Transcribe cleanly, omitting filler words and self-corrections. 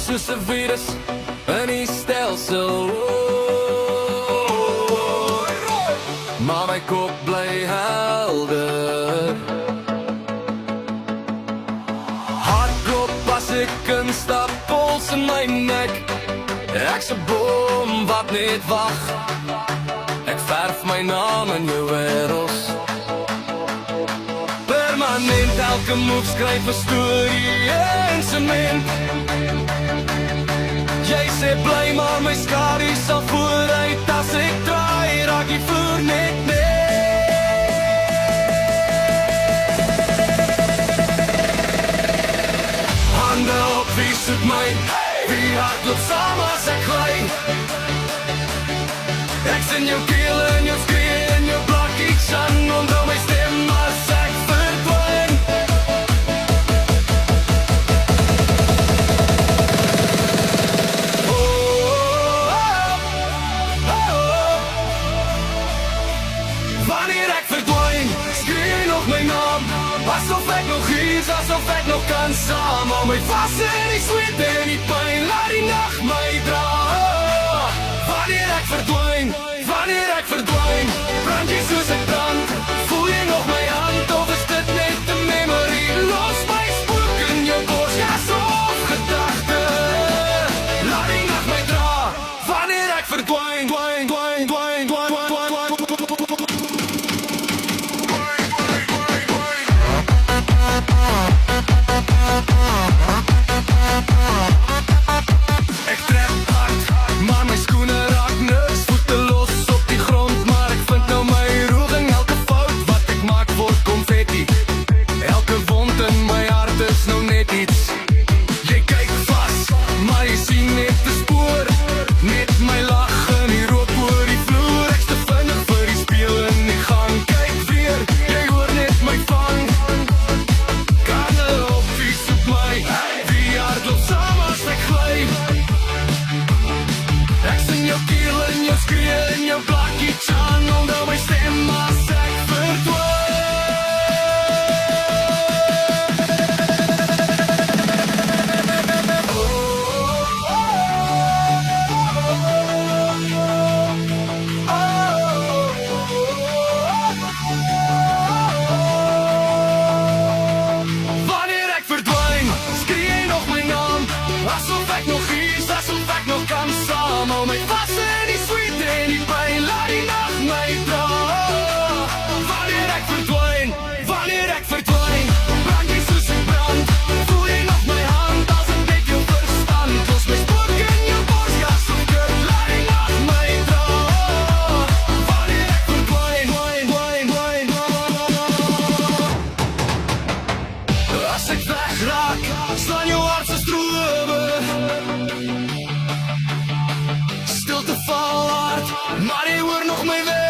soos 'n virus in die stelsel. Maar my kop bly helder. Hartklop as ek instap, puls in my nek. Ek's 'n boom wat net wag. Ek verf my naam in jou wêreld. Permanent, elke move skryf 'n storie in sement. Jy sê bly maar my skadu sal vooruit as ek draai, raak die vloer net net. Hande op, wie soek my? Wie hardloop saam as ek gly? Ek's in jou keel, in jou skree, in jou blokkie chan. Onthou my stem as ek verdwyn. Wanneer ek verdwyn, skree nog my naam. Asof ek nog is, asof ek nog kan saam. Hou my vas in die sweet en die pyn, laat die nacht my dra. Wanneer ek verdwyn, brand jy soos ek brand. Voel jy nog my hand, of is dit net 'n memory? Los my spook in jou borskas of gedagte. Laat die nacht my dra. Wanneer ek verdwyn, ek trek hard, maar my skoene raak niks. Voete los op die grond, maar ek vind nou my roeging. Elke fout wat ek maak word confetti. Elke wond in my hart is nou net iets. Jy kyk vas, maar jy sien net 'n spoor. Net my lag in die rook oor die vloer. Ek's te vinnig vir die speel in die gang. Kyk weer, jy hoor net my vang. Kande op, wie soek my? Wie hardloop saam as ek gly? Ek's in jou keel, in jou skree, in jou blokkie chan. Onthou my stem as ek Wanneer ek verdwyn, skree jy nog my naam. Asof ek nog is, asof ek nog kan saam. Hou my vas in die sweet en die pyn, laat die nacht my dra. Wanneer ek verdwyn, brand jy soos ek brand. Voel jy nog my hand, as ek net jou verstand. Los my spook in jou borskas of kut, laat die nacht my dra. Wanneer ek verdwyn, as ek wegraak, slaan jou hart se strome. Stilte val hard, maar jy hoor nog my weg.